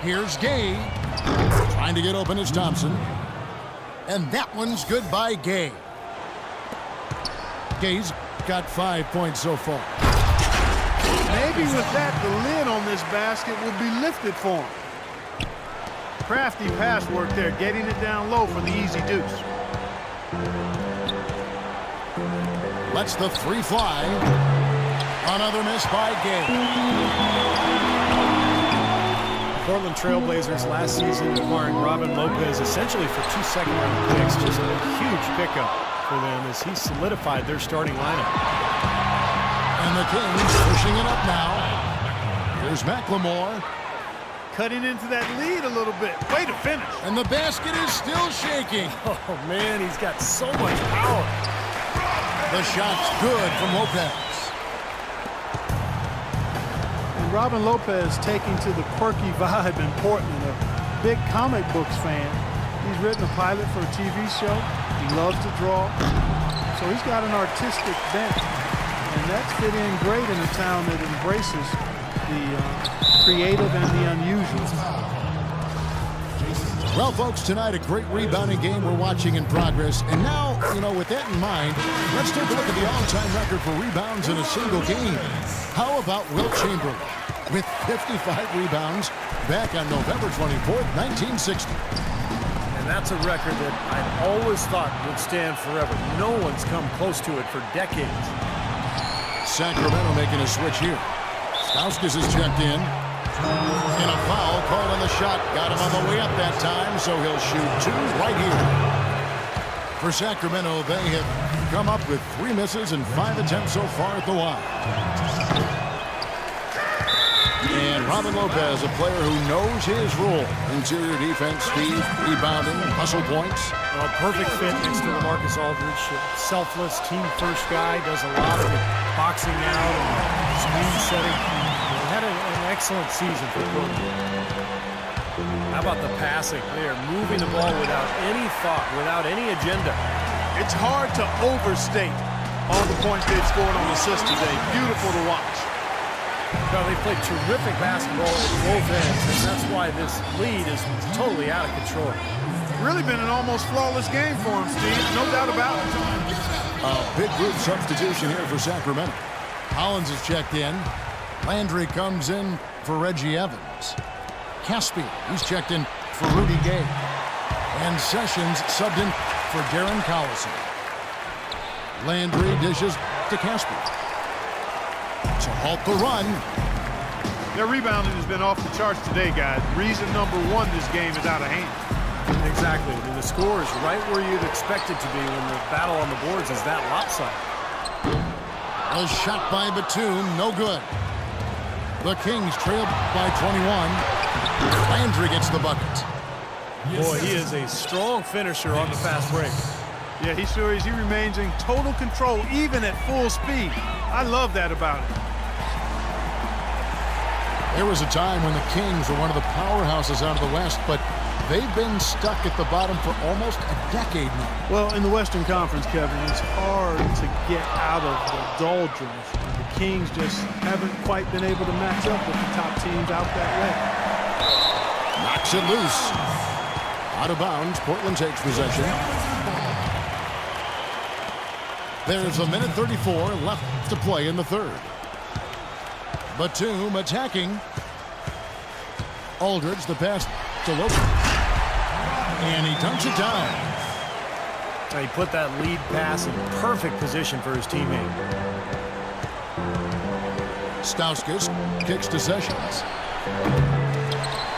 Here's Gay. Trying to get open is Thompson. And that one's good by Gay. Gay's got 5 points so far. Maybe with that, the lid on this basket will be lifted for him. Crafty pass work there, getting it down low for the easy deuce. Lets the three fly. Another miss by Gay. Portland Trailblazers last season acquiring Robin Lopez essentially for 2 second-round picks. Just a huge pickup for them as he solidified their starting lineup. And the Kings pushing it up now. Here's McLemore. Cutting into that lead a little bit. Way to finish. And the basket is still shaking. Oh, man, he's got so much power. The shot's good from Lopez. And Robin Lopez taking to the quirky vibe in Portland, a big comic books fan. He's written a pilot for a TV show. He loves to draw. So he's got an artistic bent. And that's fit in great in a town that embraces the creative and the unusual. Well, folks, tonight a great rebounding game we're watching in progress. And now, with that in mind, let's take a look at the all-time record for rebounds in a single game. How about Wilt Chamberlain with 55 rebounds back on November 24th, 1960. And that's a record that I've always thought would stand forever. No one's come close to it for decades. Sacramento making a switch here. Stauskas is checked in. And a foul called on the shot. Got him on the way up that time, so he'll shoot two right here. For Sacramento, they have come up with 3 misses and 5 attempts so far at the line. And Robin Lopez, a player who knows his role. Interior defense, speed, rebounding, hustle points. A perfect fit next to LaMarcus Aldridge. Selfless, team-first guy. Does a lot of the boxing out and screen setting. Had an excellent season for Portland. How about the passing? They are moving the ball without any thought, without any agenda. It's hard to overstate all the points they've scored on assists today. Beautiful to watch. Well, they played terrific basketball at both ends, and that's why this lead is totally out of control. Really been an almost flawless game for him, Steve. No doubt about it. A big group substitution here for Sacramento. Hollins is checked in. Landry comes in for Reggie Evans. Caspian, he's checked in for Rudy Gay. And Sessions subbed in for Darren Collison. Landry dishes to Caspian. To halt the run. Their rebounding has been off the charts today, guys. Reason number one, this game is out of hand. Exactly. And the score is right where you'd expect it to be when the battle on the boards is that lopsided. A shot by Batum, no good. The Kings trail by 21. Landry gets the bucket. Boy, he is a strong finisher on the fast break. Yeah, he sure is. He remains in total control, even at full speed. I love that about him. There was a time when the Kings were one of the powerhouses out of the West, but they've been stuck at the bottom for almost a decade now. Well, in the Western Conference, Kevin, it's hard to get out of the doldrums. The Kings just haven't quite been able to match up with the top teams out that way. Knocks it loose. Out of bounds, Portland takes possession. There's 1:34 left to play in the third. Batum attacking. Aldridge, the pass to Lopez. And he dunks it down. He put that lead pass in perfect position for his teammate. Stauskas kicks to Sessions.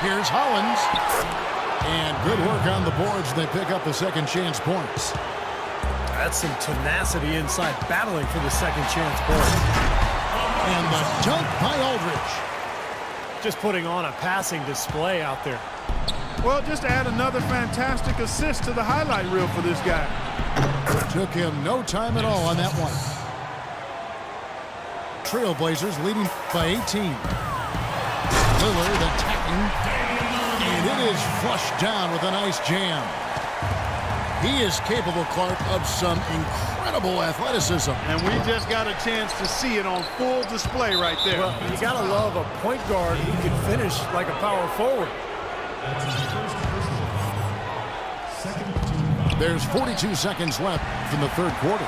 Here's Hollins. And good work on the boards. They pick up the second chance points. That's some tenacity inside, battling for the second chance points. And the dunk by Aldridge. Just putting on a passing display out there. Well, just add another fantastic assist to the highlight reel for this guy. Took him no time at all on that one. Trailblazers leading by 18. Lillard attacking. And it is flushed down with a nice jam. He is capable, Clark, of some incredible athleticism. And we just got a chance to see it on full display right there. Well, you got to love a point guard who can finish like a power forward. There's 42 seconds left in the third quarter.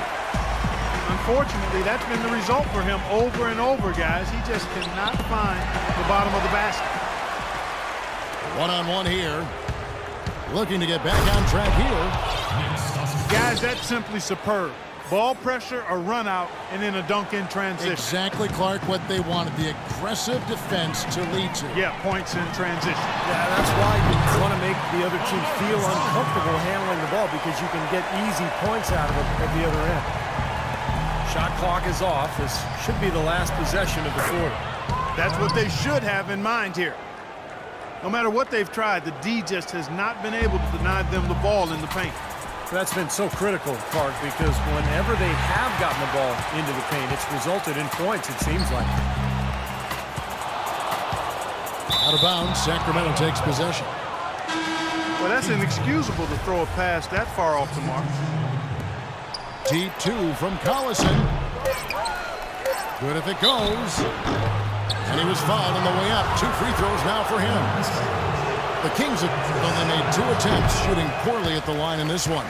Unfortunately, that's been the result for him over and over, guys. He just cannot find the bottom of the basket. One-on-one here. Looking to get back on track here. Guys, that's simply superb. Ball pressure, a run out, and then a dunk in transition. Exactly, Clark, what they wanted. The aggressive defense to lead to. Yeah, points in transition. Yeah, that's why you want to make the other team feel uncomfortable handling the ball, because you can get easy points out of it at the other end. Shot clock is off. This should be the last possession of the quarter. That's what they should have in mind here. No matter what they've tried, the D just has not been able to deny them the ball in the paint. That's been so critical, Clark, because whenever they have gotten the ball into the paint, it's resulted in points, it seems like. Out of bounds, Sacramento takes possession. Well, that's inexcusable to throw a pass that far off the mark. Deep two from Collison. Good if it goes. And he was fouled on the way up. 2 free throws now for him. The Kings have only made 2 attempts, shooting poorly at the line in this one.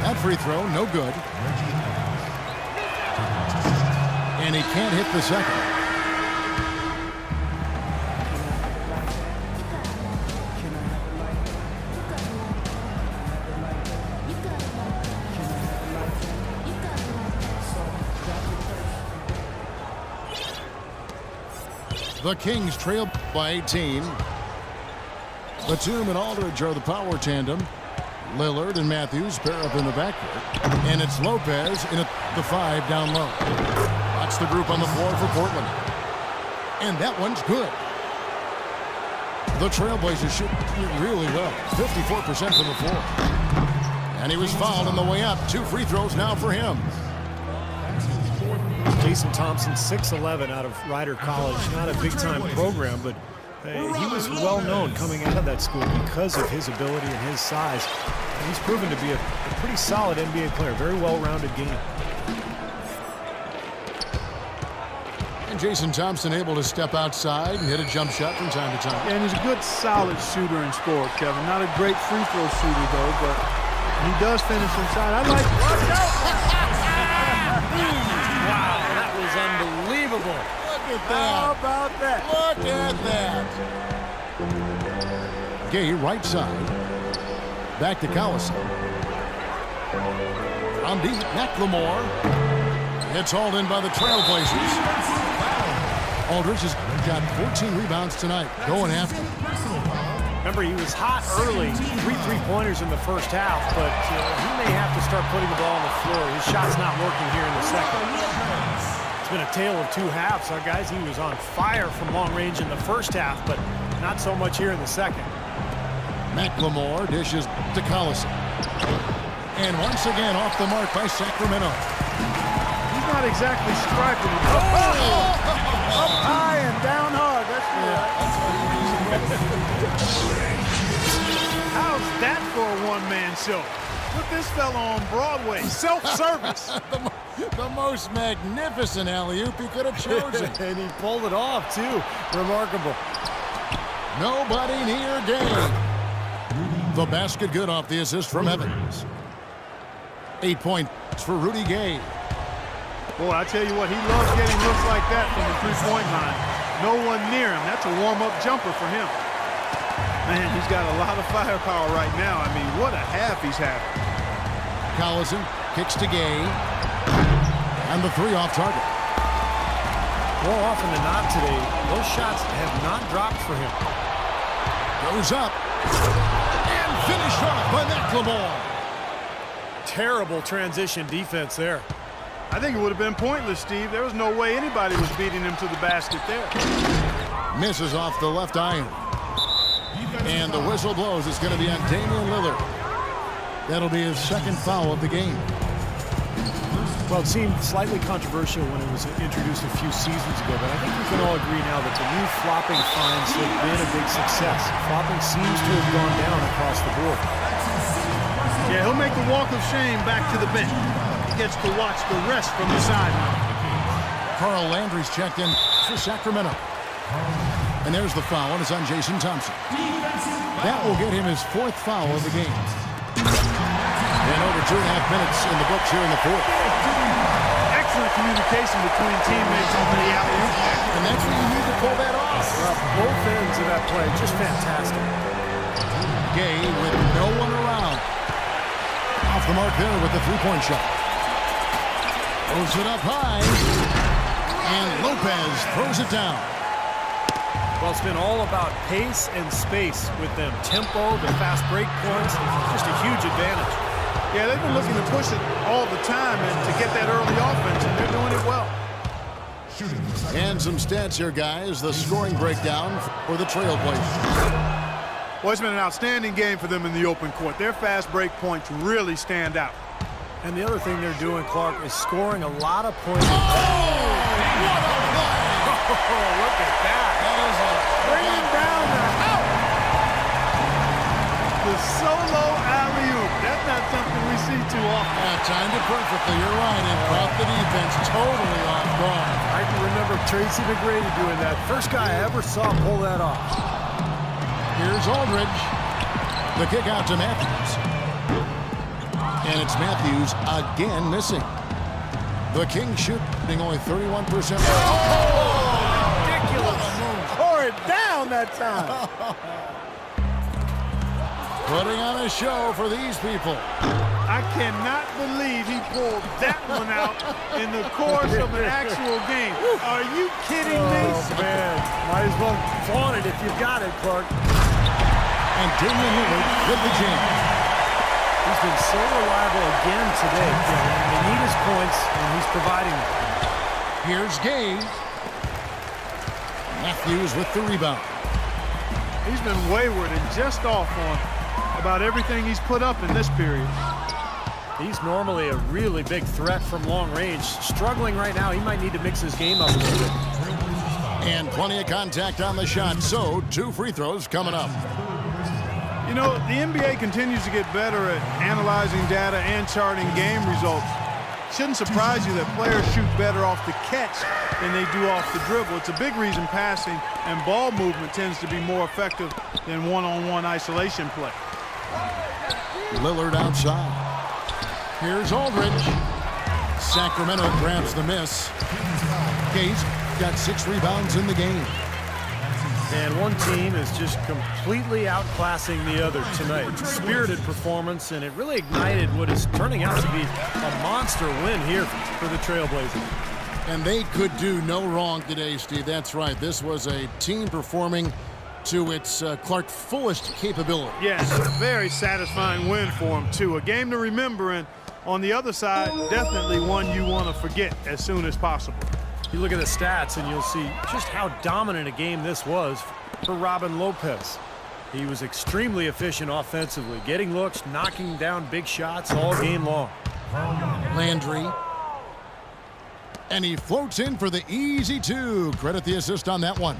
That free throw, no good. And he can't hit the second. The Kings trail by 18. Batum and Aldridge are the power tandem. Lillard and Matthews pair up in the backcourt. And it's Lopez in the 5 down low. That's the group on the floor for Portland. And that one's good. The Trailblazers shoot really well. 54% from the floor. And he was fouled on the way up. 2 free throws now for him. Jason Thompson, 6'11", out of Rider College. Not a big-time program, but he was well-known coming out of that school because of his ability and his size. And he's proven to be a pretty solid NBA player. Very well-rounded game. And Jason Thompson able to step outside and hit a jump shot from time to time. Yeah, and he's a good, solid shooter and scorer, Kevin. Not a great free throw shooter, though, but he does finish inside. I like it. Watch out! Wow, that was unbelievable. Look at that. How about that? Look at that. Gay right side. Back to Collison. On deep, McLemore. It's hauled in by the Trailblazers. Aldridge has got 14 rebounds tonight. Going after. Remember, he was hot early. 3 3-pointers in the first half, but he may have to start putting the ball on the floor. His shot's not working here in the second. It's been a tale of 2 halves. Our guys, he was on fire from long range in the first half, but not so much here in the second. McLemore dishes to Collison. And once again off the mark by Sacramento. He's not exactly striking it. Up high and down hard. That's How's that for a one-man show? Put this fella on Broadway. Self-service. The most magnificent alley-oop he could have chosen. And he pulled it off, too. Remarkable. Nobody near Gay. The basket good off the assist from Evans. 8 points for Rudy Gay. Boy, I tell you what, he loves getting looks like that from the three-point line. No one near him. That's a warm-up jumper for him. Man, he's got a lot of firepower right now. I mean, what a half he's having. Collison kicks to Gay. And the 3 off target. More often than not today, those shots have not dropped for him. Goes up. And finished off by McLemore. Terrible transition defense there. I think it would have been pointless, Steve. There was no way anybody was beating him to the basket there. Misses off the left iron. And the whistle blows. It's going to be on Damian Lillard. That'll be his second foul of the game. Well, it seemed slightly controversial when it was introduced a few seasons ago, but I think we can all agree now that the new flopping fines have been a big success. Flopping seems to have gone down across the board. Yeah, he'll make the walk of shame back to the bench. He gets to watch the rest from the sideline. Carl Landry's checked in for Sacramento. And there's the foul, and it's on Jason Thompson. That will get him his 4th foul of the game. And over 2.5 minutes in the books here in the 4th. Excellent communication between teammates on the alley-oop. And that's when you need to pull that off. Both ends of that play, just fantastic. Gay with no one around. Off the mark there with the three-point shot. Throws it up high. And Lopez throws it down. Well, it's been all about pace and space with them. Tempo, the fast break points, just a huge advantage. Yeah, they've been looking to push it all the time and to get that early offense, and they're doing it well. And some stats here, guys. The scoring breakdown for the Trailblazers. Well, it's been an outstanding game for them in the open court. Their fast break points really stand out. And the other thing they're doing, Clark, is scoring a lot of points. Oh, what a play! Oh, look at that. Bring him down now. The solo alley-oop. That's not something we see too often. Timed it perfectly. You're right. And caught the defense totally off guard. I can remember Tracy McGrady doing that. First guy I ever saw pull that off. Here's Aldridge. The kick out to Matthews. And it's Matthews again missing. The Kings shooting only 31%. Ridiculous. Tore it down that time. Putting on a show for these people. I cannot believe he pulled that one out in the course of an actual game. Are you kidding me? Oh, man. Might as well flaunt it if you've got it, Clark. And Damian Lillard with the jam. He's been so reliable again today. They need his points, and he's providing them. Here's Gay. Matthews with the rebound. He's been wayward and just off on about everything he's put up in this period. He's normally a really big threat from long range. Struggling right now. He might need to mix his game up a little bit. And plenty of contact on the shot, so 2 free throws coming up. You know, the NBA continues to get better at analyzing data and charting game results. Shouldn't surprise you that players shoot better off the catch than they do off the dribble. It's a big reason passing and ball movement tends to be more effective than one-on-one isolation play. Lillard outside. Here's Aldridge. Sacramento grabs the miss. Gay's got 6 rebounds in the game. And one team is just completely outclassing the other tonight. Spirited performance, and it really ignited what is turning out to be a monster win here for the Trailblazers. And they could do no wrong today, Steve. That's right. This was a team performing to its Clark fullest capability. Yes, a very satisfying win for him, too. A game to remember, and on the other side, definitely one you want to forget as soon as possible. You look at the stats and you'll see just how dominant a game this was for Robin Lopez. He was extremely efficient offensively, getting looks, knocking down big shots all game long. Landry. And he floats in for the easy 2. Credit the assist on that one.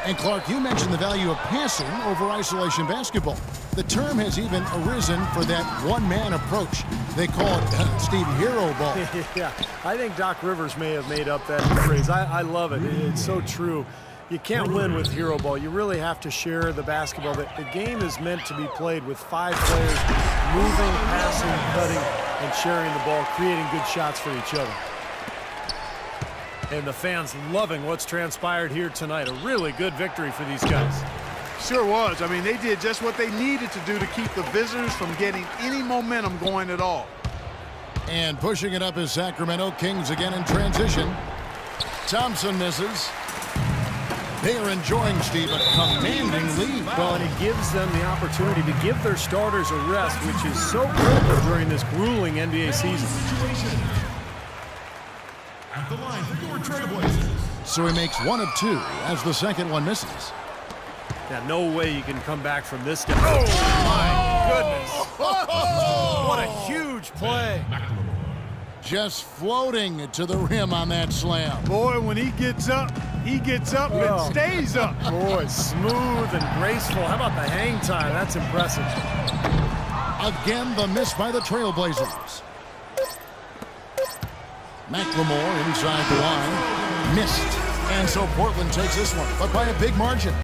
And Clark, you mentioned the value of passing over isolation basketball. The term has even arisen for that one-man approach. They call it, Steve, hero ball. Yeah, I think Doc Rivers may have made up that phrase. I love it. It's so true. You can't win with hero ball. You really have to share the basketball. The game is meant to be played with 5 players moving, passing, cutting, and sharing the ball, creating good shots for each other. And the fans loving what's transpired here tonight. A really good victory for these guys. Sure was. I mean, they did just what they needed to do to keep the visitors from getting any momentum going at all. And pushing it up is Sacramento Kings again in transition. Thompson misses. They are enjoying, Steve, a commanding lead. Well, and it gives them the opportunity to give their starters a rest, which is so critical during this grueling NBA season. At the line for your Trailblazers. So he makes 1 of 2 as the second one misses. Yeah, no way you can come back from this guy. Oh, my goodness. What a huge play. Just floating to the rim on that slam. Boy, when he gets up and stays up. Boy, smooth and graceful. How about the hang time? That's impressive. Again, the miss by the Trailblazers. McLemore inside the line. Missed. And so Portland takes this one, but by a big margin.